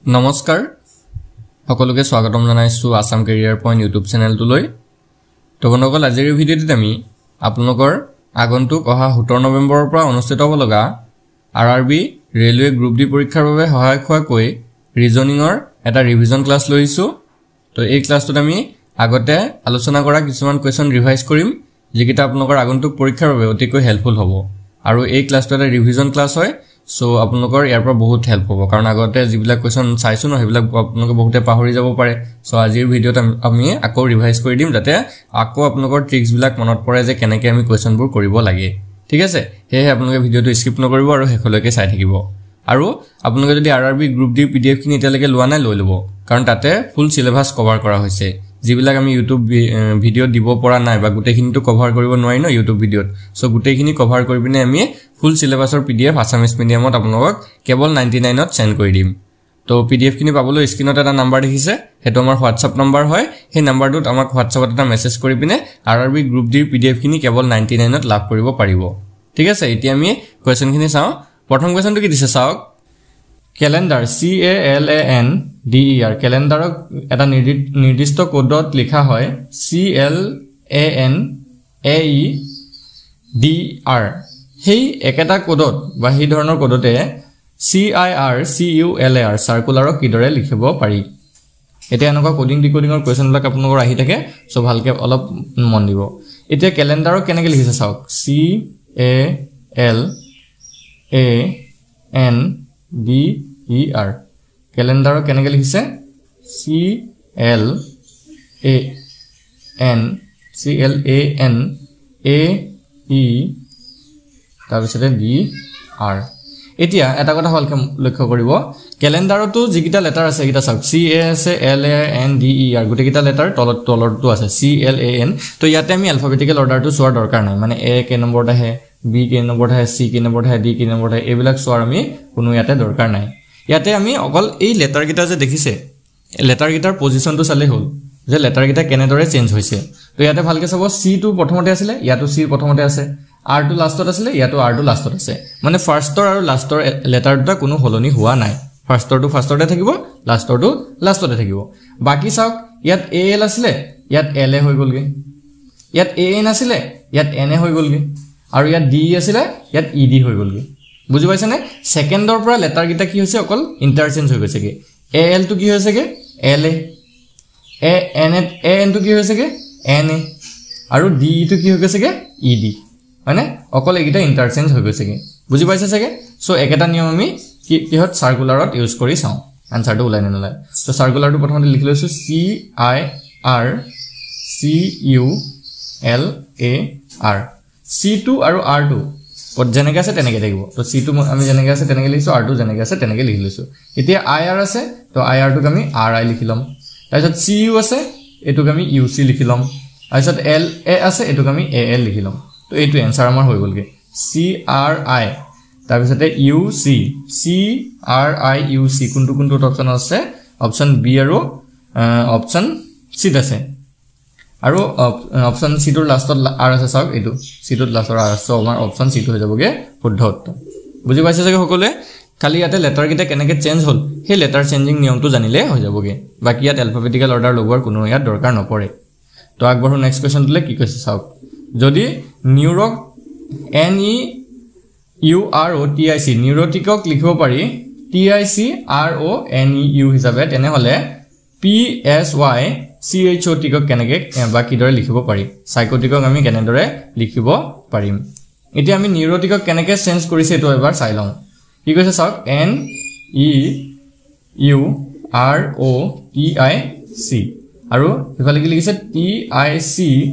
নমস্কাৰ সকলোকে স্বাগতম জনাইছো আসাম কেৰিয়াৰ পইণ্ট ইউটিউব চেনেলটোলৈ তো বন্ধুসকল আজিৰ ভিডিঅ'টোত আমি আপোনালোকৰ আগন্তুক অহা 17 নৱেম্বৰৰ পৰা অনুষ্ঠিত হ'ব লগা আৰআৰবি ৰেলৱে গ্ৰুপ ডি পৰীক্ষাৰ বাবে সহায়ক হোৱাকৈ ৰিজনিংৰ এটা ৰিভিজন ক্লাছ লৈছো তো এই ক্লাছটোত আমি আগতে আলোচনা কৰা কিছুমান কোৱেশ্চন ৰিভাইজ কৰিম যিকিটা আপোনালোকৰ আগন্তুক পৰীক্ষাৰ বাবে অতিকৈ হেল্পফুল হ'ব আৰু এই ক্লাছটো এটা ৰিভিজন ক্লাছ হয় সো আপোনালোকৰ ইয়াৰ পৰা বহুত হেল্প হ'ব কাৰণ আগতে যিবিলাক কোৱেশ্চন চাইছো ন হেবিলাক আপোনালোকে বহুতে পাহৰি যাব পাৰে সো আজিৰ ভিডিঅ'ত আমি আকৌ ৰিভাইজ কৰি দিম যাতে আকৌ আপোনালোকৰ ট্ৰিক্স বিলাক মনত পৰে যে কেনেকৈ আমি কোৱেশ্চনবোৰ কৰিব লাগে ঠিক আছে হেহে আপোনালোকে ভিডিঅ'টো স্কিপ নকৰিব আৰু হেখলৈকে চাই থাকিব আৰু আপোনালোকে যদি আৰআৰবি গ্ৰুপ ডি পিডিএফ খিনি এতিয়ালৈকে লোৱা নাই লৈ ল'ব কাৰণ তাতে ফুল সিলেবাস কভাৰ কৰা হৈছে যিবিলাক আমি ইউটিউব ভিডিও দিব পৰা নাই বা গুটেখিনিটো কভাৰ কৰিব নোৱাৰি ন ইউটিউব ভিডিওত সো গুটেখিনি কভাৰ কৰি পিনে আমি ফুল সিলেবাসৰ পিডিএফ আসামিজ মিডিয়ামত আপোনালোকক কেৱল 99ত সেন্ড কৰি দিম তো পিডিএফ খিনি পাবলৈ স্ক্ৰিনত এটা নাম্বাৰ দেখিছে হেটো আমাৰ WhatsApp নাম্বাৰ হয় হে নাম্বাৰটোত আমাক WhatsAppত এটা মেছেজ কৰি পিনে আৰআৰবি গ্ৰুপ ডি পিডিএফ খিনি কেৱল 99ত লাভ কৰিব পাৰিব ঠিক আছে এতিয়া আমি কোৱেশ্চন খিনি চাও প্ৰথম কোৱেশ্চনটো কি দিছে চাওক ক্যালেন্ডাৰ CALENDAR ক্যালেন্ডাৰক এটা নিৰ্দিষ্ট কোডত লিখা হয় CLANAEDR হেই একেটা কোডত বা হি ধৰণৰ কোডতে CIRCULAR সাৰ্কুলাৰক কিদৰে লিখিব পাৰি এটা এনেকুৱা কোডিং ডিকোডিংৰ কোৱেশ্চন বিলাক আপোনালোকৰ আহি থাকে সো ভালকে অলপ মন দিব এতিয়া ক্যালেন্ডাৰক কেনেকৈ লিখিছে চাওক CALANDER ক্যালেন্ডাৰক কেনেকৈ লিখিছে CLANAE তাৰপিছতে DR এতিয়া এটা কথা ভালকে লক্ষ্য কৰিব ক্যালেন্ডাৰটো যিকিটা লেটাৰ আছে কিটা চাওক CA আছে LANDER গুটেকিটা লেটাৰ তলৰটো আছে CLAN তো ইয়াতে আমি অ্যালফাবেটিক্যাল অৰ্ডাৰটো চোৱাৰ দৰকাৰ নাই মানে A কে নম্বৰত আহে B কে নম্বৰত আহে C কে নম্বৰত আহে D কে নম্বৰত আহে এইবিলাক চোৱাৰ আমি কোনো ইয়াতে দৰকাৰ নাই ইয়াতে আমি অকল এই লেটাৰ গিটা যে দেখিছে লেটাৰ গিটাৰ পজিশনটো চালে হল যে লেটাৰ গিটা কেনেদৰে চেঞ্জ হৈছে তো ইয়াতে ভালকে চাব C টো প্ৰথমতে আছিল ইয়াতো C প্ৰথমতে আছে R টো লাষ্টত আছিল ইয়াতো R টো লাষ্টত আছে মানে ফাৰ্ষ্টৰ আৰু লাষ্টৰ লেটাৰ দুটা কোনো হলনি হোৱা নাই ফাৰ্ষ্টৰ টো ফাৰ্ষ্টতে থাকিব লাষ্টৰ টো লাষ্টতে থাকিব বাকি চাওক ইয়াত AL আছিল ইয়াত LA হৈ গলগে ইয়াত AN আছিল ইয়াত NA হৈ গলগে আৰু ইয়াত D আছিল ইয়াত ED হৈ গলগে বুজি পাইছে নে সেকেন্ডৰ পৰা লেটাৰ গিটা কি হৈছে অকল ইন্টাৰচেঞ্জ হৈ গৈছে কে AL টো কি হৈছে কে LA AN টো কি হৈছে কে NA আৰু D টো কি হৈ গৈছে কে ED মানে অকল এগিটা ইন্টাৰচেঞ্জ হৈ গৈছে কে বুজি পাইছে সকে সো একেটা নিয়ম আমি কিহত সার্কুলারত ইউজ কৰি চাও আনসাৰটো ওলাই নলাই তো সাৰ্কুলাৰটো প্ৰথমতে লিখি লৈছো CIRCULAR C2 আৰু R2 যেনেকৈ আছে তেনেকৈ থাকিব তো C2 আমি যেনেকৈ আছে তেনেকৈ লিখিছো R2 যেনেকৈ আছে তেনেকৈ লিখি লৈছো এতিয়া IR আছে তো IR টোক আমি RI লিখি লম তাৰপিছত CU আছে এটোক আমি UC লিখি লম তাৰপিছত LA আছে এটোক আমি AL লিখি লম তো এইটো এনসাৰ আমাৰ হৈ গলগে CRI তাৰপিছতে UC CRIUC কোনটো অপচন আছে অপচন B আৰু অপচন C আছে আৰু অপচন C টোৰ লাষ্টত R আছে চাওক এইটো C টোৰ লাষ্টৰ R আছে আমাৰ অপচন C টো হৈ যাবগে শুদ্ধ উত্তৰ বুজি পাইছে যে সকলোৱে খালি ইয়াতে লেটাৰ গিটা কেনেকৈ চেঞ্জ হল হে লেটাৰ চেঞ্জিং নিয়মটো জানিলে হৈ যাবগে বাকি ইয়াত অ্যালফাবেটিক্যাল অৰ্ডাৰ লগোৱাৰ কোনো ইয়াত দৰকাৰ নপৰে তো আগবঢ়ো নেক্সট কোৱেশ্চনটোলে কি কৈছে চাওক যদি নিউৰক NEUROTIC নিউৰোটিকক লিখিব পাৰি TICRONEU হিচাপে তেনে হলে PSYCHOTিকক কেনেকৈ বা কিদৰে লিখিব পাৰি সাইকোটিকক আমি কেনেদৰে লিখিব পাৰিম এতিয়া আমি নিউৰোটিকক কেনেকৈ চেঞ্জ কৰিছে এটো এবাৰ চাই লওঁ কি কৈছে চাওক NEUROTIC আৰু ইফালে কি লিখিছে TICRO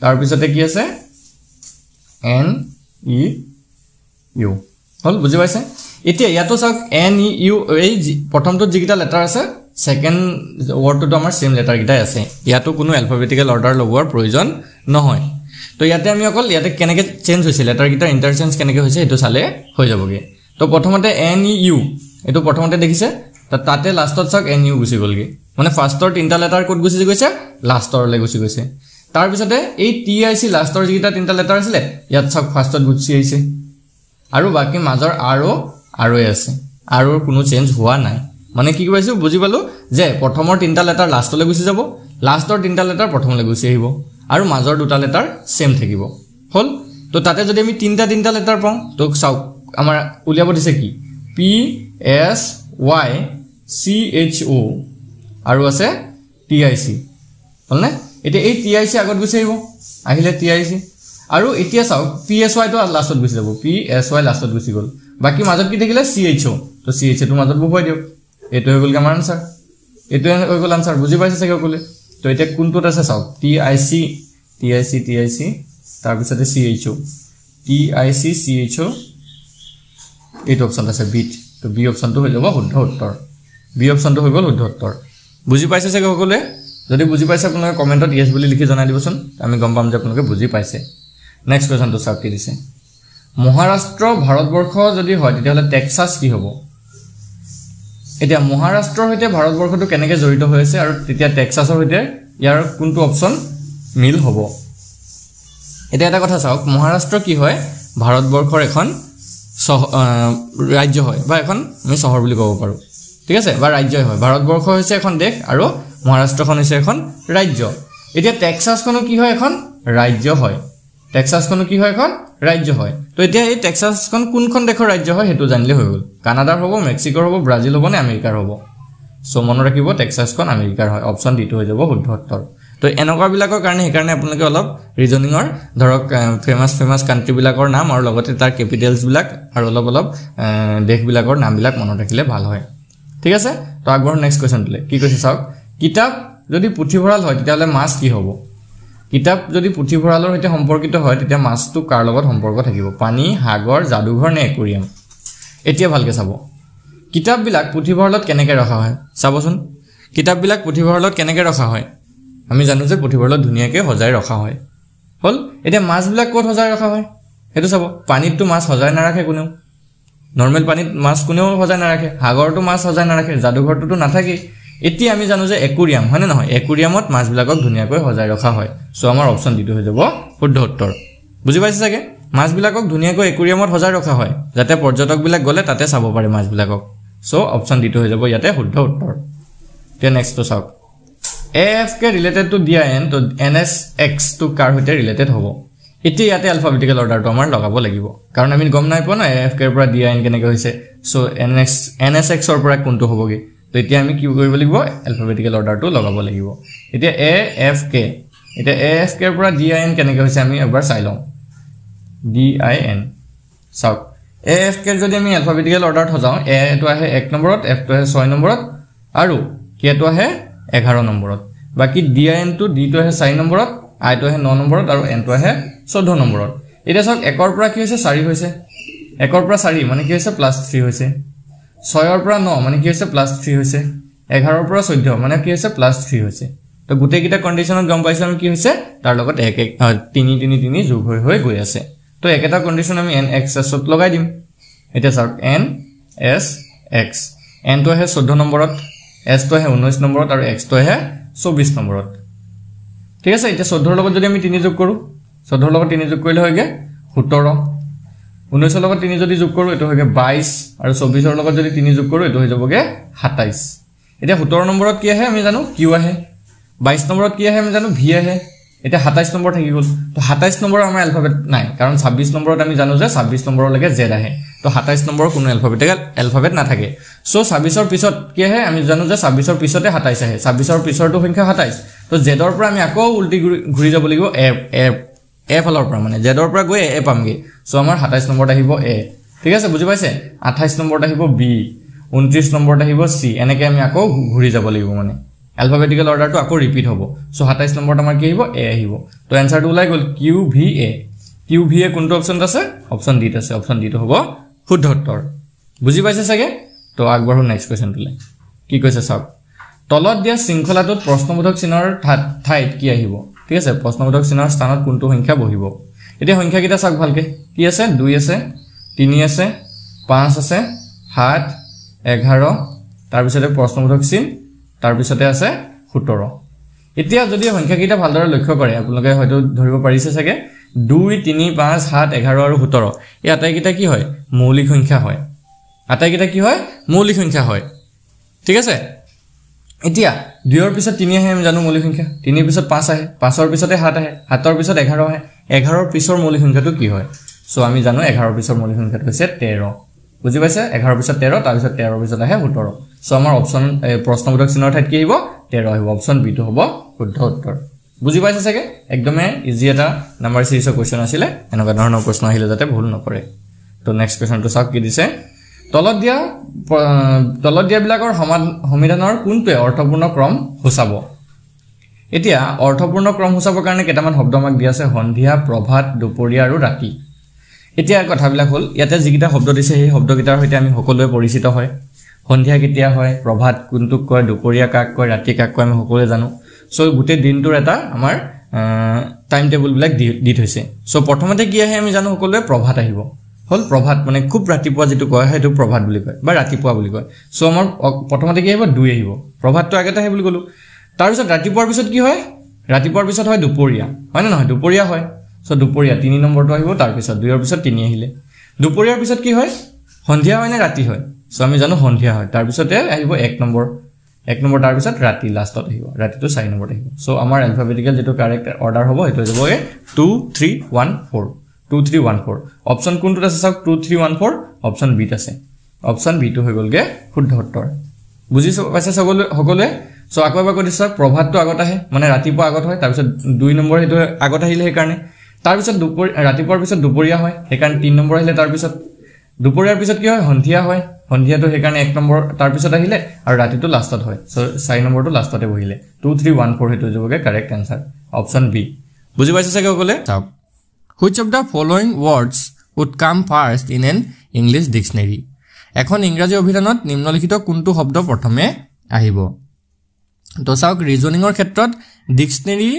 তাৰ পিছতে কি আছে NEU হল বুজি পাইছে এতিয়া ইয়াতো চাওক NEU এই প্ৰথমটো যিকিটা লেটাৰ আছে সেকেন্ড ওয়াৰ্ডটো আমাৰ সেম লেটাৰ গিটাই আছে ইয়াতো কোনো অ্যালফাবেটিক্যাল অৰ্ডাৰ লগোৱাৰ প্ৰয়োজন নহয় তো ইয়াতে আমি অকল ইয়াতে কেনেকৈ চেঞ্জ হৈছে লেটাৰ গিটাৰ ইন্টাৰচেঞ্জ কেনেকৈ হৈছে এটো চালে হৈ যাবগে তো প্ৰথমতে NEU এটো প্ৰথমতে দেখিছে তাতে লাষ্টত চাওক NU গুছি গলগে মানে ফাৰ্ষ্টৰ তিনটা লেটাৰ কোড গুছি গৈছে লাষ্টৰলে গুছি গৈছে তাৰ পিছতে এই TIC লাষ্টৰ যিটা তিনটা লেটাৰ আছিল ইয়াত সব ফাৰ্ষ্টত গুছি আইছে আৰু বাকি মাজৰ R আৰু আছে আৰু কোনো চেঞ্জ হোৱা নাই মানে কি কৈছো বুজি পালো যে প্ৰথমৰ তিনটা লেটাৰ লাষ্টলৈ গুছি যাব লাষ্টৰ তিনটা লেটাৰ প্ৰথমলৈ গুছি আহিব আৰু মাজৰ দুটা লেটাৰ সেম থাকিব হল তো তাতে যদি আমি তিনটা লেটাৰ পাওঁ তো চাও আমাৰ উলিয়াব দিছে কি P S Y C H O আৰু আছে T I C হলনে এতিয়া এই T I C আগত গুছি আহিব আহিলে T I C আৰু এতিয়া চাও P S Y তো লাষ্টত গুছি যাব P S Y লাষ্টত গুছি গল বাকি মাজত কি থাকিলে C H O তো C H O তো মাজত বহুৱাই দিও এটো হৈ গল আমাৰ আনসাৰ এটো হৈ গল আনসাৰ বুজি পাইছে চাগে কলে তো এটা কোনটোত আছে চাও T I C তাৰ পিছতে C H O T I C C H O এইটো অপচন আছে বি তো বি অপচনটো হৈ যাব শুদ্ধ উত্তৰ বি অপচনটো হৈ গল শুদ্ধ উত্তৰ বুজি পাইছে চাগে সকলে যদি বুজি পাইছে আপোনালোকে কমেন্টত ইয়েস বুলি লিখি জনাই দিবচোন আমি গম পাম যে আপোনালোকে বুজি পাইছে নেক্সট কোৱেশ্চনটো চাওক কি দিছে মহাৰাষ্ট্ৰ ভাৰতবৰ্ষ যদি হয় তেতিয়াহলে টেক্সাস কি হ'ব এতিয়া মহাৰাষ্ট্ৰৰ হৈতে ভাৰতবৰ্ষটো কেনেকৈ জড়িত হৈ আছে আৰু তেতিয়া টেক্সাসৰ হৈতে ইয়াৰ কোনটো অপচন মিল হ'ব এটা এটা কথা চাওক মহাৰাষ্ট্ৰ কি হয় ভাৰতবৰ্ষৰ এখন ৰাজ্য হয় বা এখন আমি চহৰ বুলি ক'ব পাৰো ঠিক আছে বা ৰাজ্য হয় ভাৰতবৰ্ষ হৈছে এখন দেশ আৰু মহাৰাষ্ট্ৰখন হৈছে এখন ৰাজ্য এতিয়া টেক্সাসখন কি হয় এখন ৰাজ্য হয় টেক্সাসখন কি হয় এখন ৰাজ্য হয় তো এতিয়া এই টেক্সাসখন কোনখন দেশৰ ৰাজ্য হয় হেতু জানিলে হৈ গল কানাডাৰ হ'ব মেক্সিকোৰ হ'ব ব্ৰাজিল হ'ব নে আমেৰিকাৰ হ'ব সো মনত ৰাখিব টেক্সাসখন আমেৰিকাৰ হয় অপচন ডি টো হৈ যাব শুদ্ধ উত্তৰ তো এনেকুৱা বিলাকৰ কাৰণে হেকাৰণে আপোনালোকে অলপ ৰিজনিংৰ ধৰক ফেমাস কান্ট্ৰি বিলাকৰ নাম আৰু লগতে তাৰ ক্যাপিটেলস বিলাক আৰু অলপ দেশ বিলাকৰ নাম বিলাক মনত ৰাখিলে ভাল হয় ঠিক আছে তো আগৰ নেক্সট কোৱেশ্চনটো কি কৈছে চাওক কিতাপ যদি পুথিভঁৰাল হয় তেতিয়াহলে মাছ কি হ'ব কিতাপ যদি পুথিভঁৰালৰ সৈতে সম্পৰ্কিত হয় তেতিয়া মাছটো কাৰ লগত সম্পৰ্ক থাকিব পানী সাগৰ জাদুঘৰ নে একুৰিয়াম এতিয়া ভালকে চাব কিতাপ বিলাক পুথিভঁৰালত কেনেকৈ ৰখা হয় চাবচোন কিতাপ বিলাক পুথিভঁৰালত কেনেকৈ ৰখা হয় আমি জানো যে পুথিভঁৰালত ধুনিয়াকৈ সজাই ৰখা হয় হল এতিয়া মাছ বিলাক ক'ত সজাই ৰখা হয় হেতু চাব পানীতটো মাছ সজাই নাৰাখে কোনেও নৰমাল পানীত মাছ কোনেও সজাই নাৰাখে সাগৰটো মাছ সজাই নাৰাখে জাদুঘৰটো নাথাকে এতিয়া আমি জানো যে একুৰিয়াম হয় না নহয় একুৰিয়ামত মাছ বিলাকক ধুনিয়াকৈ সজাই ৰখা হয় সো আমাৰ অপচন ডি টো হৈ যাব শুদ্ধ উত্তৰ বুজি পাইছে চাগে মাছ বিলাকক ধুনিয়াকৈ একুৰিয়ামত সজাই ৰখা হয় যাতে পৰ্যটক বিলাক গলে তাতে চাব পাৰে মাছ বিলাকক সো অপচন ডি টো হৈ যাব ইয়াতে শুদ্ধ উত্তৰ তে নেক্সট তো চাওক AFK related to DIN তো NSX to কাৰ হৈতে ৰিলেটেড হ'ব এতিয়া ইয়াতে আলফাবেটিক্যাল অৰ্ডাৰটো আমাৰ লগাব লাগিব কাৰণ আমি গম নাই পোৱা না AFK ৰ পৰা DIN কেনেকৈ হৈছে সো NSX ৰ পৰা কোনটো হ'বগে তো এতিয়া আমি কি কৰিব লাগিব আলফাবেটিক্যাল অৰ্ডাৰটো লগাব লাগিব এতিয়া AFK এতিয়া AFK ৰ পৰা DIN কেনেকৈ হৈছে আমি এবাৰ চাই লওঁ DIN চাওক AFK যদি আমি আলফাবেটিক্যাল অৰ্ডাৰত সজাও A টো আহে 1 নম্বৰত F টো আহে 6 নম্বৰত আৰু K টো আহে 11 নম্বৰত বাকি DIN টো D টো আহে 4 নম্বৰত I টো আহে 9 নম্বৰত আৰু N টো আহে 14 নম্বৰত এটা চাওক 1 ৰ পৰা কি হৈছে 4 হৈছে 1 ৰ পৰা 4 মানে কি হৈছে +3 হৈছে 6 ৰ পৰা 9 মানে কি হৈছে +3 হৈছে 11 ৰ পৰা 14 মানে কি হৈছে +3 হৈছে তো গুটেই কিটা কন্ডিশনত গম পাইছো আমি কি হৈছে তাৰ লগত 3 যোগ হৈ গৈ আছে তো একেটা কন্ডিশন আমি NXS ত লগাই দিম এটা চাওক NSX N টো আহে 14 নম্বৰত S তো আহে 19 নম্বৰত আৰু X তো আহে 24 নম্বৰত ঠিক আছে এটা 14 ৰ লগত যদি আমি 3 যোগ কৰো 14 ৰ লগত 3 যোগ কৰিলে হয়গে 17 19 ৰ লগত 3 যদি যোগ কৰো এটো হয়গে 22 আৰু 24 ৰ লগত যদি 3 যোগ কৰো এটো হৈ যাবগে 27 এটা 17 নম্বৰত কি আহে আমি জানো Q আহে 22 নম্বৰত কি আহে আমি জানো V আহে এটা 27 নম্বৰ থাকি গল তো 27 নম্বৰ আমাৰ এলফাবেট নাই কাৰণ 26 নম্বৰত আমি জানো যে 26 নম্বৰলৈকে Z আহে তো 27 নম্বৰ কোনো এলফাবেট না থাকে সো 26 ৰ পিছত কি আহে আমি জানো যে 26 ৰ পিছতে 27 আহে 26 ৰ পিছৰটো সংখ্যা 27 তো Z ৰ পৰা আমি আকৌ উল্টি ঘুৰি যাব লাগিব A ফলৰ পৰা মানে Z ৰ পৰা গৈ A পামগে সো আমাৰ 27 নম্বৰত আহিব A ঠিক আছে বুজি পাইছে 28 নম্বৰত আহিব B 29 নম্বৰত আহিব C এনেকৈ আমি আকৌ ঘুৰি যাব লাগিব মানে alphabetical order to আকৌ repeat hobo so 27 নম্বৰ আমাৰ কি আহিব a আহিব তো आंसर টো ওলাই গল QVA কোনটো অপচন আছে অপচন ডি আছে অপচন ডি টো হ'ব শুদ্ধ উত্তৰ বুজি পাইছে সগে তো আগবঢ়ো নেক্সট কোৱেশ্চন তুলে কি কৈছে সব তলত দিয়া শৃংখলাটোত প্ৰশ্নবোধক চিনৰ ঠাইত কি আহিব ঠিক আছে প্ৰশ্নবোধক চিনৰ স্থানত কোনটো সংখ্যা বহিব এতিয়া সংখ্যা কিটা চাওক ভালকে কি আছে 2 আছে 3 আছে 5 আছে 7 11 তাৰ পিছতে প্ৰশ্নবোধক চিন তাৰ পিছতে আছে 17 এতিয়া যদি সংখ্যা কিটা ভালদৰে লক্ষ্য কৰে আপোনালোকে হয়তো ধৰিব পাৰিছে সগে 2 3 5 7 11 আৰু 17 এই আটাইকিটা কি হয় মৌলিক সংখ্যা হয় আটাইকেইটা কি হয় মৌলিক সংখ্যা হয় ঠিক আছে এতিয়া 2 ৰ পিছত 3 আহে আমি জানো মৌলিক সংখ্যা 3 ৰ পিছত 5 আহে 5 ৰ পিছতে 7 আহে 7 ৰ পিছত 11 আহে 11 ৰ পিছৰ মৌলিক সংখ্যাটো কি হয় সো আমি জানো 11 ৰ পিছৰ মৌলিক সংখ্যাটো হৈছে 13 বুজি পাইছে 11 ৰ পিছত 13 তাৰ পিছত 13 ৰ পিছত আহে 17 সো আমাৰ অপচন প্ৰশ্নবোধক চিহ্নৰ ঠাইত কি আহিব 13 আহিব অপচন বি টো হ'ব শুদ্ধ উত্তৰ বুজি পাইছে চাগে একদমে ইজি এটা নাম্বাৰ সিৰিজৰ কোৱেশ্চন আছিল এনেকুৱা ধৰণৰ প্ৰশ্ন আহিলে যাতে ভুল নকৰে তো নেক্সট কোৱেশ্চনটো চাওক কি দিছে তলত দিয়া বিলাকৰ সমাধানৰ কোনটোৱে অৰ্থপূৰ্ণ ক্ৰম সূচাব এতিয়া অৰ্থপূৰ্ণ ক্ৰম সূচাবৰ কাৰণে কেইটামান শব্দ আমাক দিয়া আছে সন্ধিয়া প্ৰভাত দুপৰীয়া আৰু ৰাতি এতিয়া কথাবিলাক হল ইয়াতে যিকিটা শব্দ দিছে সেই শব্দকিটাৰ সৈতে আমি সকলোৱে পৰিচিত হয় সন্ধিয়া কেতিয়া হয় প্ৰভাত কোনটোক কয় দুপৰীয়া কাক কয় ৰাতি কাক কয় আমি সকলোৱে জানো সো গোটেই দিনটোৰ এটা আমাৰ টাইম টেবুল বিলাক দি থৈছে সো প্ৰথমতে কি আহে আমি জানো সকলোৱে প্ৰভাত আহিব হল প্ৰভাত মানে খুব ৰাতিপুৱা যেটো কয় হেতু প্ৰভাত বুলি কয় বা ৰাতিপুৱা বুলি কয় সো আমাৰ প্ৰথমতে কি আহিব 2 আহিব প্ৰভাতটো আগতে আহে বুলি কলো তাৰ পিছত ৰাতিপুৱাৰ পিছত কি হয় ৰাতিপুৱাৰ পিছত হয় দুপৰীয়া হয় না নহয় দুপৰীয়া হয় সো দুপৰীয়া 3 নম্বৰটো আহিব তাৰ পিছত 2 ৰ পিছত 3 আহিলে দুপৰীয়াৰ পিছত কি হয় সন্ধিয়া হয় নে ৰাতি হয় সো আমি জানো সন্ধিয়া হয় তাৰ পিছতে আহিব 1 নম্বৰ তাৰ পিছত ৰাতি লাষ্টত আহিব ৰাতিটো 4 নম্বৰত আহিব সো আমাৰ এলফাবেটিক্যাল যেটো কাৰেক্ট অৰ্ডাৰ হ'ব এটো যাব 2 3 1 4 2 3 1 4 অপচন কোনটো আছে চাওক 2 3 1 4 অপচন বি ত আছে অপচন বি টো হৈ গলগে শুদ্ধ উত্তৰ বুজিছো পাইছে সকলোৱে সো আকৌ এবাৰ কৈ দিছো প্ৰভাতটো আগত আহে মানে ৰাতিপুৱা আগত হয় তাৰ পিছত 2 নম্বৰ হেতু আগত আহিলে সেই কাৰণে তাৰ পিছত ৰাতিপুৱাৰ পিছত দুপৰীয়া হয় সেই কাৰণে 3 নম্বৰ আহিলে তাৰ পিছত দুপৰীয়াৰ পিছত কি হয় সন্ধিয়া হয় সন্ধিয়াটো সেই কাৰণে 1 নম্বৰ তাৰ পিছত আহিলে আৰু ৰাতিটো লাষ্টত হয় সো 4 নম্বৰটো লাষ্টতে বহিলে 2 3 1 4 হেতু যাবগে কাৰেক্ট আনসাৰ অপচন বি বুজি পাইছে চাগে সকলোৱে চাওক Which of the following words would come first in an English dictionary? এখন ইংৰাজী অভিধানত নিম্নলিখিত কোনটো শব্দ প্ৰথমে আহিব তো চাওক ৰিজনিংৰ ক্ষেত্ৰত ডিকচনেৰী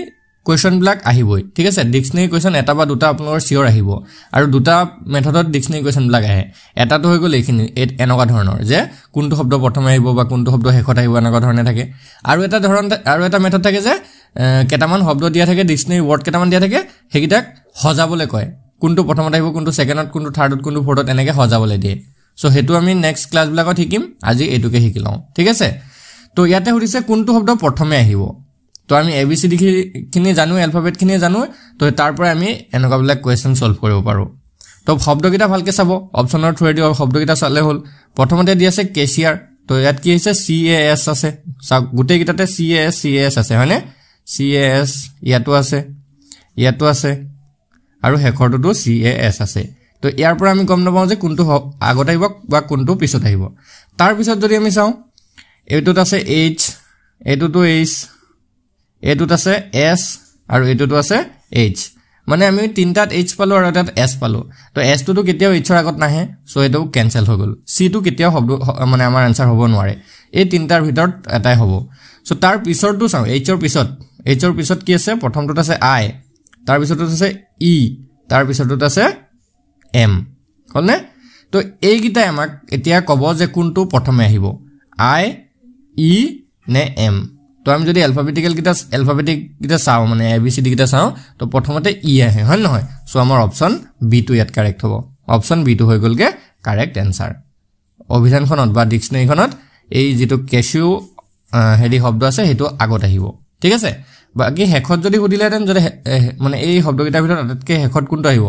কোৱেশ্চন ব্লক আহিবই ঠিক আছে ডিকচনেৰী কোৱেশ্চন এটা বা দুটা আপোনালোকৰ সিওৰ আহিব আৰু দুটা মেথডত ডিকচনেৰী কোৱেশ্চন ব্লক আহে এটাটো হৈ গল এইখিনি এনেকুৱা ধৰণৰ যে কোনটো শব্দ প্ৰথমে আহিব বা কোনটো শব্দ শেষত আহিব এনেকুৱা ধৰণে থাকে আৰু এটা মেথড থাকে যে কেটামান শব্দ দিয়া থাকে ডিকচনেৰী ওয়াৰ্ড কেটামান দিয়া থাকে হেকিটাক হজাবলে কয় কোনটো প্ৰথমত আহিব কোনটো সেকেন্ডত কোনটো থাৰ্ডত কোনটো ফোৰ্থত এনেকে হজাবলে দিয়ে সো হেতু আমি নেক্সট ক্লাস বিলাকত শিকিম আজি এটুকে শিকিলাও ঠিক আছে তো ইয়াতে হৰিছে কোনটো শব্দ প্ৰথমে আহিব তো আমি এবিসিডি খিনি জানো এলফাবেট খিনি জানো তো তাৰ পৰা আমি এনেকুৱা বিলাক কোৱেশ্চন সলভ কৰিব পাৰো তো শব্দকিটা ভালকে চাব অপচনৰ থ্ৰুৱেদি শব্দকিটা চালে হল প্ৰথমতে দি আছে কেচিয়াৰ তো ইয়াত কি হৈছে CAS আছে গোটেই কিটাতে CAS আছে হয়নে CAS ইয়াতো আছে আৰু হেকৰটো CAS আছে তো ইয়াৰ পৰা আমি গম নাপাওঁ যে কোনটো আগত আহিব বা কোনটো পিছত আহিব তাৰ পিছত যদি আমি চাওঁ এটোত আছে H এটোটো H এটোত আছে S আৰু এটোটো আছে H মানে আমি তিনটাত H পালো আৰু এটাত S পালো তো S টো কেতিয়াও H ৰ আগত নাহে সো এটো ক্যান্সেল হৈ গল C টো কেতিয়াও শব্দ মানে আমাৰ আনসাৰ হ'ব নোৱাৰে এই তিনটাৰ ভিতৰত এটাই হ'ব সো তাৰ পিছৰটো চাওঁ H ৰ পিছত কি আছে প্ৰথমটোত আছে I তাৰ পিছৰটোত আছে E তাৰ পিছৰটোত আছে M হলনে তো এই গিটা আমাক এতিয়া কব যে কোনটো প্ৰথমে আহিব I E নে M তো আমি যদি এলফাবেটিক গিটা চাও মানে ABCD গিটা চাও তো প্ৰথমতে E আহে হয় নহয় সো আমাৰ অপচন বি টো ইয়াত কাৰেক্ট হ'ব অপচন বি টো হৈ গলগে কাৰেক্ট আনসাৰ অভিধানখনত বা ডিকচনেৰীখনত এই যেটো কেশিও হেডি শব্দ আছে হেতু আগত আহিব ঠিক আছে বাকি হেখত যদি হুদিলেতেন যদি মানে এই শব্দকিটাৰ ভিতৰত আটাইতকৈ হেখত কোনটো আহিব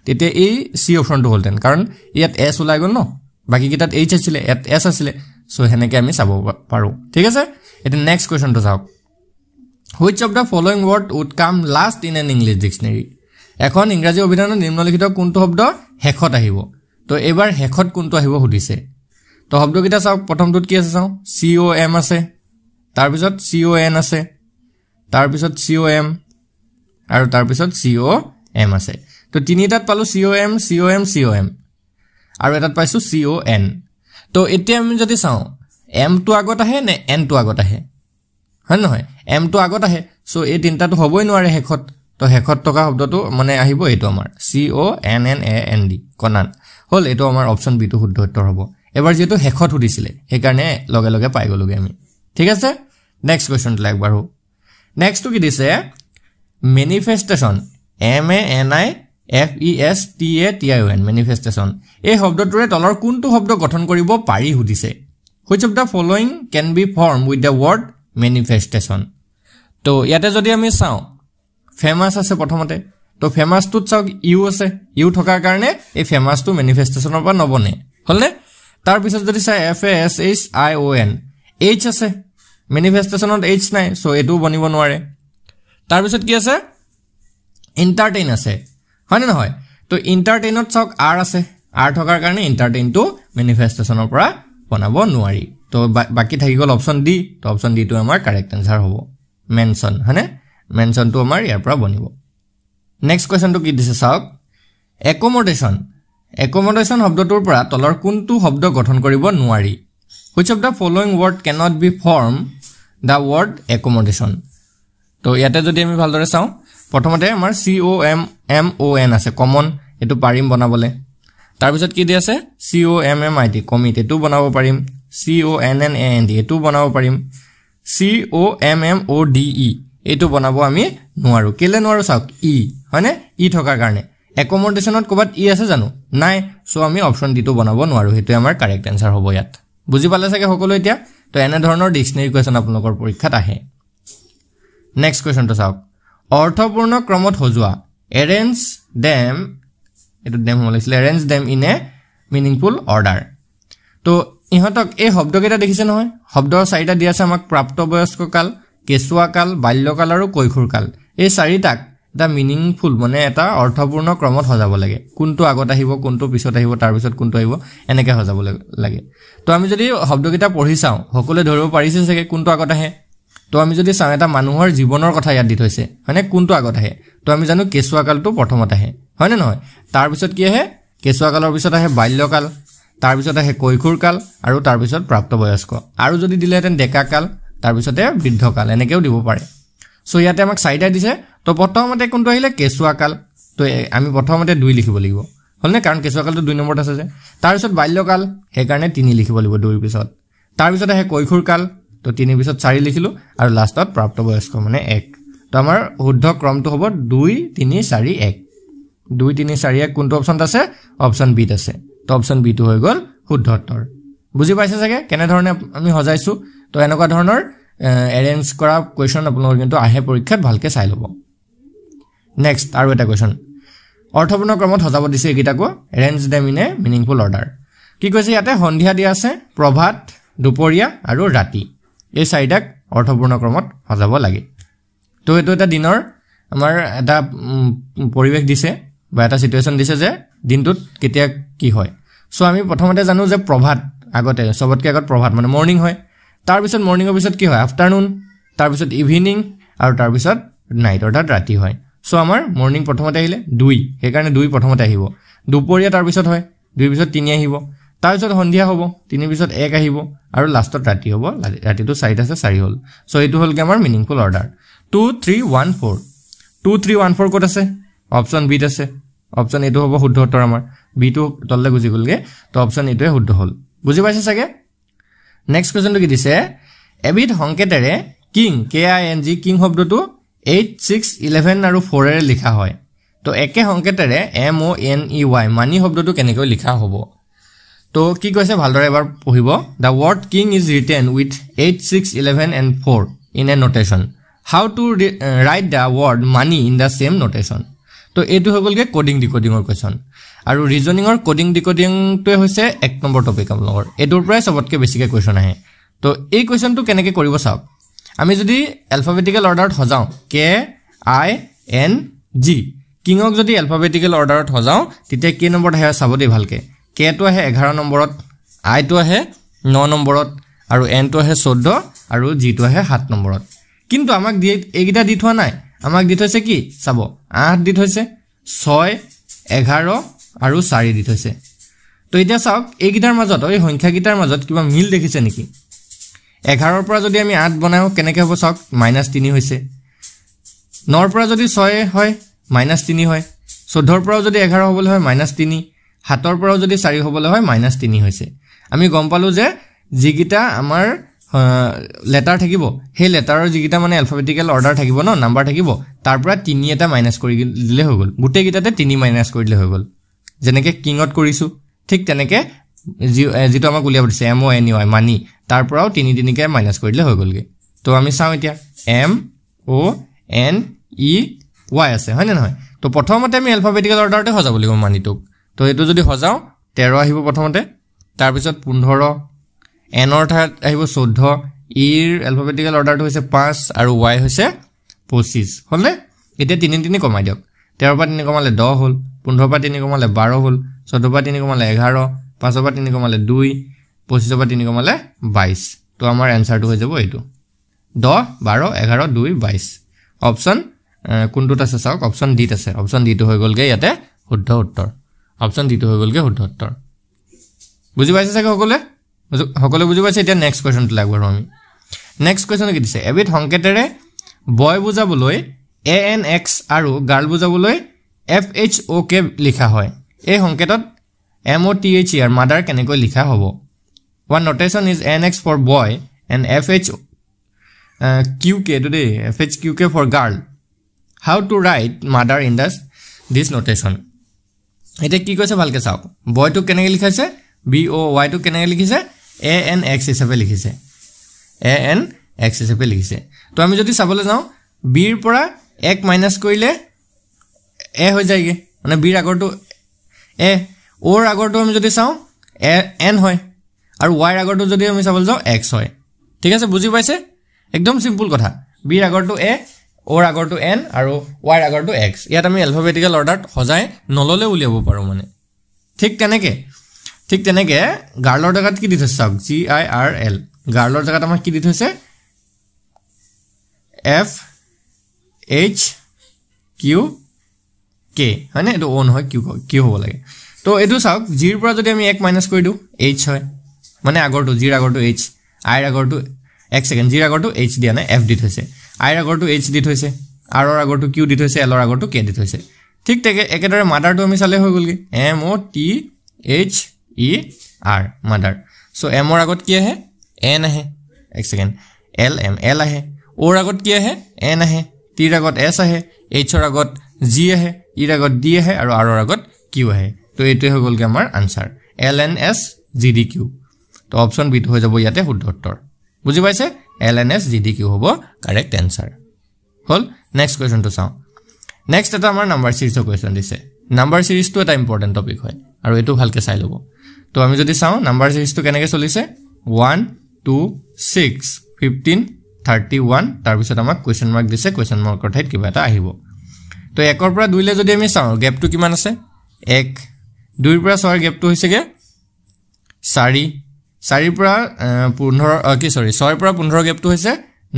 তেতিয়া এই সি অপচনটো হলতেন কাৰণ ইয়াত S ওলাই গল ন বাকি কিটাত H আছিল ইয়াত S আছিল সো হেনেকে আমি চাব পাৰো ঠিক আছে এটা নেক্সট কোৱেশ্চনটো চাওক Which of the following word would come last in an English dictionary এখন ইংৰাজী অভিধানত নিম্নলিখিত কোনটো শব্দ হেখত আহিব তো এবাৰ হেখত কোনটো আহিব হুদিছে তো শব্দকিটা চাওক প্ৰথমটোত কি আছে চাও COM আছে তাৰ পিছত CON আছে তাৰ পিছত COM আৰু তাৰ পিছত COM আছে তো তিনিটাত পালো COM আৰু এটাত পাইছো CON তো এতিয়া আমি যদি চাও M টো আগত আহে নে N টো আগত আহে হয় নহয় M টো আগত আহে সো এই তিনটাটো হবই নোৱাৰে হেখত তো হেখত থকা শব্দটো মানে আহিব এটো আমাৰ CONNAND কনান হল এটো আমাৰ অপচন বি টো শুদ্ধ উত্তৰ হ'ব এবাৰ যেটো হেখত হুদিছিলে সেই কাৰণে লগে লগে পাই গলোগে আমি ঠিক আছে নেক্সট কোৱেশ্চন লাগ বাৰো নেক্সট কি দিছে ম্যানিফেস্টেশন MANI FESTATION manifestation এই শব্দটোৰে তলৰ কোনটো শব্দ গঠন কৰিব পাৰি সুধিছে which of the following can be formed with the word manifestation তো ইয়াতে যদি আমি চাও ফেমাস আছে প্ৰথমতে তো ফেমাস টুত চাও ইউ আছে ইউ থকাৰ কাৰণে এই ফেমাস টু manifestationৰ পৰা নবনে হলনে তাৰ পিছত যদি চাই FASHION H আছে manifestationত H নাই সো এটো বনিব নোৱাৰে তাৰ পিছত কি আছে entertain আছে হয়নে নহয় তো entertainত চাওক R আছে R থকাৰ কাৰণে entertain টু manifestationৰ পৰা বনাব নোৱাৰি তো বাকি থাকি গল অপচন ডি তো অপচন ডি টু আমাৰ কাৰেক্ট আনসাৰ হ'ব মেনশন হয়নে মেনশন টু আমাৰ ইয়াৰ পৰা বনিব নেক্সট কোৱেশ্চন টু কি দিছে চাওক accommodation শব্দটোৰ পৰা তলৰ কোনটো শব্দ গঠন কৰিব নোৱাৰি which of the following word cannot be formed the word accommodation তো ইয়াতে যদি আমি ভালদৰে চাও প্ৰথমতে আমাৰ COMMON আছে কমন এটো পাৰিম বনাবলে তাৰ পিছত কি দি আছে COMMIT কমিট এটো বনাব পাৰিম CONNAND এটো বনাব পাৰিম COMMODE এটো বনাব আমি নোৱাৰো কেলে নোৱাৰো চাওক ই হয়নে ই থকাৰ কাৰণে accommodationnত কবাত ই আছে জানো নাই সো আমি অপচন ডি টো বনাব নোৱাৰো হেতু আমাৰ কাৰেক্ট আনসাৰ হ'ব ইয়াত বুজি পালে চাগে সকলো এতিয়া তো এনে ধৰণৰ ডিকশনাৰী কোৱেশ্চন আপোনালোকৰ পৰীক্ষাত আহে নেক্সট কোৱেশ্চন টো চাওক অৰ্থপূৰ্ণ ক্ৰমত হজুৱা arrange them এটো them হলিছিলে arrange them in a meaningful order তো ইহতক এই শব্দকেইটা দেখিছে নহয় শব্দৰ চাৰিটা দিয়া আছে আমাক প্ৰাপ্তবয়স্ক কাল কেঁচুৱা কাল বাল্যকাল আৰু কৈশোৰ কাল এই চাৰিটাক দা মিনিংফুল মানে এটা অৰ্থপূৰ্ণ ক্ৰমত হজাব লাগে কোনটো আগত আহিব কোনটো পিছত আহিব তাৰ পিছত কোনটো আহিব এনেকে হজাব লাগে তো আমি যদি শব্দকেইটা পঢ়ি চাও সকলে ধৰিব পাৰিছে চাগে কোনটো আগত আহে তো আমি যদি চাও এটা মানুহৰ জীৱনৰ কথা ইয়াত দি থৈছে মানে কোনটো আগত আহে তো আমি জানো কেঁচুৱা কালটো প্ৰথমত আহে হয়নে নহয় তাৰ পিছত কি আহে কেঁচুৱা কালৰ পিছত আহে বাল্যকাল তাৰ পিছত আহে কৈশোৰ কাল আৰু তাৰ পিছত প্ৰাপ্তবয়স্ক আৰু যদি দিলেহেঁতেন ডেকা কাল তাৰ পিছতে বৃদ্ধ কাল এনেকেও দিব পাৰে সো ইয়াতে আমাক চাৰিটা দিছে তো প্ৰথমতে কোনটো আহিলে কেঁচুৱা কাল তো আমি প্ৰথমতে 2 লিখিব লাগিব হলনে কাৰণ কেঁচুৱা কালটো 2 নম্বৰত আছে যে তাৰ পিছত বাল্যকাল হে কাৰণে 3 লিখিব লাগিব 2 পিছত তাৰ পিছত আহে কৈশোৰ কাল তো 3 পিছত 4 লিখিলো আৰু লাষ্টত প্ৰাপ্তবয়স্ক মানে 1 তো আমাৰ শুদ্ধ ক্ৰমটো হ'ব 2 3 4 1 2 3 4 1 কোনটো অপচন আছে অপচন বি আছে তো অপচন বি টো হৈ গল শুদ্ধ উত্তৰ বুজি পাইছে চাগে কেনে ধৰণে আমি হজাইছো তো এনেকুৱা ধৰণৰ এৰেঞ্জ কৰা কোৱেশ্চন আপোনালোকৰ কিন্তু আহে পৰীক্ষাত ভালকে চাই লব নেক্সট আৰু এটা কোৱেশ্চন অৰ্থপূৰ্ণ ক্ৰমত হজাব দিছে একিটাকো arrange them in a meaningful order কি কৈছে ইয়াতে সন্ধিয়া দিয়া আছে প্ৰভাত দুপৰীয়া আৰু ৰাতি এই চাৰিটাক অৰ্থপূৰ্ণ ক্ৰমত হজাব লাগে তো এটো এটা দিনৰ আমাৰ এটা পৰিৱেশ দিছে বা এটা সিচুৱেশন দিছে যে দিনটোত কেতিয়া কি হয় সো আমি প্ৰথমতে জানো যে প্ৰভাত আগতে সবতকে আগত প্ৰভাত মানে মৰ্নিং হয় তাৰ পিছত মৰ্নিংৰ পিছত কি হয় আফটাৰনুন তাৰ পিছত ইভিনিং আৰু তাৰ পিছত নাইট অৰ্থাৎ ৰাতি হয় সো আমাৰ মৰ্নিং প্ৰথমতে আহিলে 2 হে কাৰণে 2 প্ৰথমতে আহিব দুপৰীয়া তাৰ পিছত হয় 2 পিছত 3 আহিব তাৰ পিছত সন্ধিয়া হ'ব 3 পিছত 1 আহিব আৰু লাষ্টত ৰাতি হ'ব ৰাতিটো 4 আছে 4 হ'ল সো এটো হ'ল কি আমাৰ মিনিংফুল অৰ্ডাৰ 2 3 1 4 2 3 1 4 ক'ত আছে অপচন বি আছে অপচন এটো হ'ব শুদ্ধ উত্তৰ আমাৰ বি টো তললে গুজি গলগে তো অপচন এটোৱে শুদ্ধ হ'ল বুজি পাইছে চাগে নেক্সট কোৱেশ্চনটো কি দিছে এবিধ সংকেতেৰে কিং KING কিং শব্দটো 8 6 11 আৰু 4 এৰে লিখা হয় তো একে সংকেতেৰে MONEY মানি শব্দটো কেনেকৈ লিখা হ'ব তো কি কৈছে ভালদৰে এবাৰ পঢ়িব the word king is written with 8 6 11 and 4 in a notation how to write the word money in the same notation তো এটো হগলকে কোডিং ডিকোডিংৰ কোৱেশ্চন আৰু ৰিজনিংৰ কোডিং ডিকোডিং টো হৈছে 1 নম্বৰ টপিক আপোনালোকৰ এটোৰ পৰাই সবতকে বেছিকে কোৱেশ্চন আহে তো এই কোৱেশ্চনটো কেনেকৈ কৰিব চাওক আমি যদি এলফাবেটিক্যাল অৰ্ডাৰত হজাও KING কিংক যদি এলফাবেটিক্যাল অৰ্ডাৰত হজাও তেতিয়া কি নম্বৰ আহে চাব দেই ভালকে K টো আহে 11 নম্বৰত I টো আহে 9 নম্বৰত আৰু N টো আহে 14 আৰু G টো আহে 7 নম্বৰত কিন্তু আমাক এইগিটা দি থোৱা নাই আমাক দি থৈছে কি চাব 8 দি থৈছে 6 11 আৰু 4 দি থৈছে তো এতিয়া চাওক এইগিটাৰ মাজত এই সংখ্যাগিটাৰ মাজত কিবা মিল দেখিছে নেকি 11 ৰ পৰা যদি আমি 8 বনাও কেনেকৈ হ'ব চাওক -3 হৈছে 9 ৰ পৰা যদি 6 হয় -3 হয় 14 ৰ পৰা যদি 11 হ'বলৈ হয় -3 7 ৰ পৰা যদি 4 হ'বলৈ হয় -3 হৈছে আমি গম পালো যে যিগিটা আমাৰ লেটাৰ থাকিব সেই লেটাৰৰ যিকিটা মানে এলফাবেটিক্যাল অৰ্ডাৰ থাকিব ন নাম্বাৰ থাকিব তাৰ পৰা 3 এটা মাইনাস কৰি দিলে হৈ গল গুটে গিটাতে 3 মাইনাস কৰি দিলে হৈ গল যেনেকে কিংত কৰিছো ঠিক তেনেকে যেটো আমাক উলিয়াব দিছে M O N E Y মানি তাৰ পৰাও 3 কে মাইনাস কৰি দিলে হৈ গলগে তো আমি চাও এতিয়া M O N E Y আছে হয় না নহয় তো প্ৰথমতে আমি এলফাবেটিক্যাল অৰ্ডাৰতে হজাব লাগিব মানিটোক তো এটো যদি হজাও 13 আহিব প্ৰথমতে তাৰ পিছত 15 N ৰ ঠাইত আহিব 14 E ৰ এলফাবেটিক্যাল অৰ্ডাৰটো হৈছে 5 আৰু Y হৈছে 25 হলনে এতিয়া 3 কমাই দিয়ক 13 পৰা 3 কমালে 10 হল 15 পৰা 3 কমালে 12 হল 14 পৰা 3 কমালে 11 5 পৰা 3 কমালে 2 25 পৰা 3 কমালে 22 তো আমাৰ এনসাৰটো হৈ যাব এইটো 10 12 11 2 22 অপচন কোনটোত আছে চাওক অপচন ডি আছে অপচন ডি টো হৈ গলগে ইয়াতে শুদ্ধ উত্তৰ অপচন ডি টো হৈ গলগে শুদ্ধ উত্তৰ বুজি পাইছে চাগে সকলে বুজি পাইছে এতিয়া নেক্সট কোৱেশ্চনটো লাগব আমি নেক্সট কোৱেশ্চন কি দিছে এবিধ সংকেতেৰে বয় বুজাবলৈ ANX আৰু গাৰ্ল বুজাবলৈ FHOK লিখা হয় এই সংকেতত MOTHER মাদাৰ কেনেকৈ লিখা হ'ব one notation is ANX for boy and FHQK today FHQK for girl how to write mother in this notation এটা কি কৈছে ভালকে চাও boy to কেনেকৈ লিখাইছে BOY to কেনেকৈ লিখিছে ANX হিচাপে লিখিছে ANX হিচাপে লিখিছে তো আমি যদি চাবলৈ যাও B ৰ পৰা 1 মাইনাস কৰিলে A হৈ যায়গে মানে B ৰ আগৰটো A O ৰ আগৰটো আমি যদি চাও N হয় আৰু Y ৰ আগৰটো যদি আমি চাবলৈ যাও X হয় ঠিক আছে বুজি পাইছে একদম সিম্পল কথা B ৰ আগৰটো A O ৰ আগৰটো N আৰু Y ৰ আগৰটো X ইয়াত আমি এলফাবেটিক্যাল অৰ্ডাৰত হজাই নললে উলিয়াব পাৰো মানে ঠিক তেনেকে গাৰ্লৰ জাগাত কি দি থৈছে চাওক GIRL গাৰ্লৰ জাগাত আমাৰ কি দি থৈছে FHQK হয়নে এটো অন হয় কি হ'ব লাগে তো এটো চাওক G ৰ পৰা যদি আমি 1 মাইনাস কৰি দিও H হয় মানে আগৰটো G ৰ আগৰটো H I ৰ আগৰটো এক সেকেন্ড G ৰ আগৰটো H দিয়া নাই F দি থৈছে I ৰ আগৰটো H দি থৈছে R ৰ আগৰটো Q দি থৈছে L ৰ আগৰটো K দি থৈছে ঠিক তেকে একেদৰে মাদাৰটো আমি চালে হৈ গলগে MOTHER মাদাৰ সো M ৰ আগত কি আহে N আহে এক সেকেন্ড L আহে O ৰ আগত কি আহে N আহে T ৰ আগত S আহে H ৰ আগত G আহে E ৰ আগত D আহে আৰু R ৰ আগত Q আহে তো এটোই হৈ গলগে আমাৰ আনসাৰ LNSGDQ তো অপচন বি টো হৈ যাব ইয়াতে শুদ্ধ উত্তৰ বুজি পাইছে LNSGDQ হ'ব কাৰেক্ট আনসাৰ হল নেক্সট কোয়েশ্চন তো চাও নেক্সট এটা আমাৰ নাম্বাৰ সিৰিজৰ কোয়েশ্চন দিছে নাম্বাৰ সিৰিজ তো এটা ইম্পৰ্টেন্ট টপিক হয় আৰু এটো ভালকে চাই লব তো আমি যদি চাও নাম্বাৰ সিৰিজ তো কেনেকৈ চলিছে 1 2 6 15 31 তাৰ পিছত আমাক কোয়েশ্চন মাৰ্ক দিছে কোয়েশ্চন মাৰ্কৰ ঠাইত কিবা এটা আহিব তো 1 ৰ পৰা 2 লে যদি আমি চাও গ্যাপটো কিমান আছে 1 2 ৰ পৰা 6 ৰ গ্যাপটো হৈছেগে 4 4 ৰ পৰা 15 কি সৰি 6 ৰ পৰা 15 গ্যাপটো হৈছে 9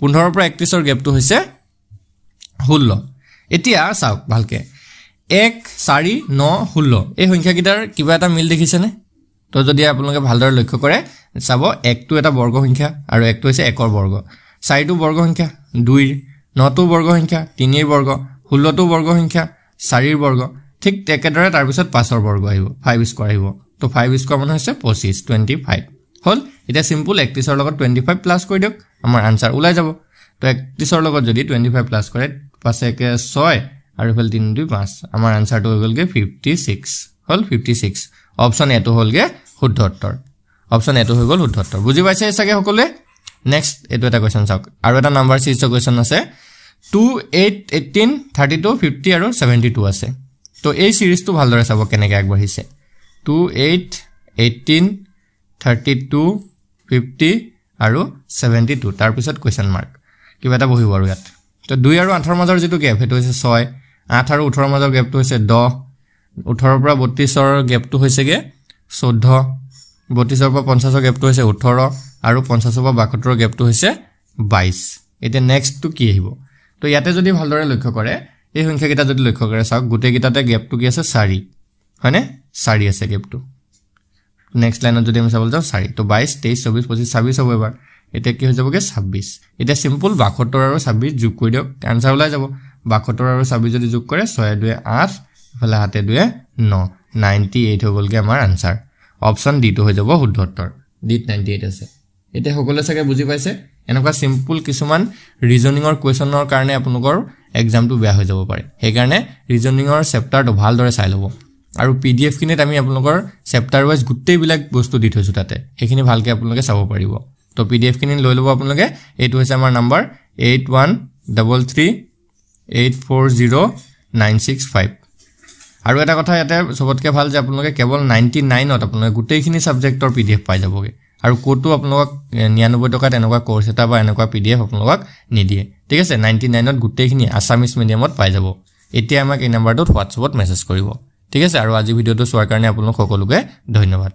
15 ৰ পৰা 31 ৰ গ্যাপটো হৈছে 16 এতিয়া চাওক ভালকে 1 4 9 16 এই সংখ্যা কিটাৰ কিবা এটা মিল দেখিছেনে তো যদি আপোনালোকে ভালদৰে লক্ষ্য কৰে চাব 1 টো এটা বৰ্গ সংখ্যা আৰু 1 টো হৈছে 1 ৰ বৰ্গ 4 টো বৰ্গ সংখ্যা 2 9 টো বৰ্গ সংখ্যা 3 ৰ বৰ্গ 16 টো বৰ্গ সংখ্যা 4 ৰ বৰ্গ ঠিক একেদৰে তাৰ পিছত 5 ৰ বৰ্গ আহিব 5 স্কয়াৰ আহিব তো 5 স্কয়াৰ মানে হৈছে 25 25 হল এটা সিম্পল 31 ৰ লগত 25 প্লাস কৰি দিওক আমাৰ আনসাৰ ওলাই যাব তো 31 ৰ লগত যদি 25 প্লাস কৰে 5 1 6 আৰু ফেল 3 2 5 আমাৰ আনসাৰটো হৈ গলগে 56 হল 56 অপচন এটো হলগে শুদ্ধ উত্তৰ অপচন এটো হৈ গল শুদ্ধ উত্তৰ বুজি পাইছে সাগে সকলে নেক্সট এটো এটা কোৱেশ্চন চাওক আৰু এটা নাম্বাৰ সিৰিজৰ কোৱেশ্চন আছে 2 8 18 32 50 আৰু 72 আছে তো এই সিৰিজটো ভালদৰে চাব কেনেকৈ আগবাঢ়িছে 2 8 18 32 50 আৰু 72 তাৰ পিছত কোৱেশ্চন মাৰ্ক কিবা এটা বহিব আৰু ইয়াত তো 2 আৰু 8 ৰ মাজৰ যেটো গ্যাপ হেটো হৈছে 6 8 আৰু 18 ৰ মাজৰ গ্যাপটো হৈছে 10 18 পৰা 32 ৰ গ্যাপটো হৈছেগে 14 32 ৰ পৰা 50 ৰ গ্যাপটো হৈছে 18 আৰু 50 পৰা 72 ৰ গ্যাপটো হৈছে 22 এটা নেক্সট টু কি আহিব তো ইয়াতে যদি ভালদৰে লক্ষ্য কৰে এই সংখ্যা কিটা যদি লক্ষ্য কৰে চাওক গুটে কিটাতে গ্যাপটো কি আছে 4 হয়নে 4 আছে গ্যাপটো নেক্সট লাইনত যদি আমি চাবলৈ যাও 4 তো 22 23 24 25 26 হ'ব এবাৰ এটা কি হৈ যাবগে 26 এটা সিম্পল 72 আৰু 26 যোগ কৰি দিওক আনসাৰ ওলাই যাব 72 আৰু 26 যদি যোগ কৰে 6 2 8 ফলে হাতে 2 9 98 হৈ গলগে আমাৰ আনসাৰ অপচন ডি টো হৈ যাব শুদ্ধ উত্তৰ ডি 98 আছে এতিয়া সকলোৱে চাগে বুজি পাইছে এনেকুৱা সিম্পল কিছুমান ৰিজনিংৰ কোৱেশ্যনৰ কাৰণে আপোনালোকৰ এক্সামটো বেয়া হৈ যাব পাৰে সেইকাৰণে ৰিজনিংৰ চেপ্টাৰটো ভালদৰে চাই ল'ব আৰু পিডিএফ খিনিত আমি আপোনালোকৰ চেপ্টাৰ ওয়াইজ গোটেইবিলাক বস্তু দি থৈছো তাতে সেইখিনি ভালকৈ আপোনালোকে চাব পাৰিব তো পিডিএফ খিনি লৈ ল'ব আপোনালোকে এইটো হৈছে আমাৰ নম্বৰ 8133840965 আৰু এটা কথা ইয়াতে সবতকে ভাল যে আপোনালোকে কেৱল 99ত আপোনালোকে গোটেইখিনি সাবজেক্টৰ পিডিএফ পাই যাবগে আৰু কোটো আপোনালোক 99 টকাত এনেকুৱা কোৰ্স এটা বা এনেকুৱা পিডিএফ আপোনালোক নিদিয়ে ঠিক আছে 99ত গোটেইখিনি আসামিজ মিডিয়ামত পাই যাব এতিয়া আমাক এই নম্বৰটোত হোৱাটছএপত মেছেজ কৰিব ঠিক আছে আৰু আজি ভিডিওটো চোৱাৰ কাৰণে আপোনালোক সকলোকে ধন্যবাদ